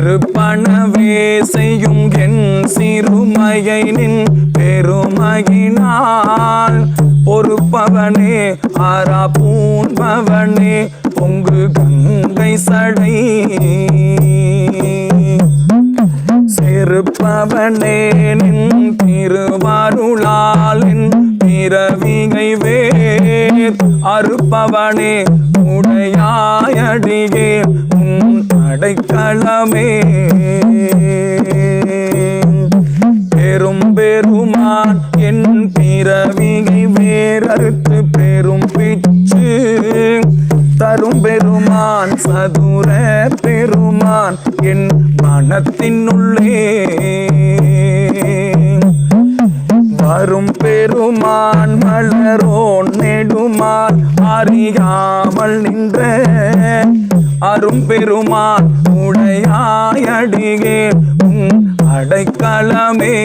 பெருப்பனவே செய்யும் என் சிறுமையை நின் பெருமையினால் பொறுப்பவனே ஆரா பூண்பவனே பொங்கு கங்கை சடை செருப்பவனே நின் திருவருளாலின் பிறவிகை வேர் அறுப்பவனே உடையாயடியே உன் அடைக்கலமே பெரும் பெருமான் என் பிறவிகை வேறறுத்து பெரும் பிச்சு தரும் பெருமான் சதுர பெருமான் என் மனத்தினுள்ளே வரும் பெருமான் மலரோன் நெடுமான் அறியாமல் நின்ற அரும் பெருமான் உடையாயடியே உன் அடைக்கலமே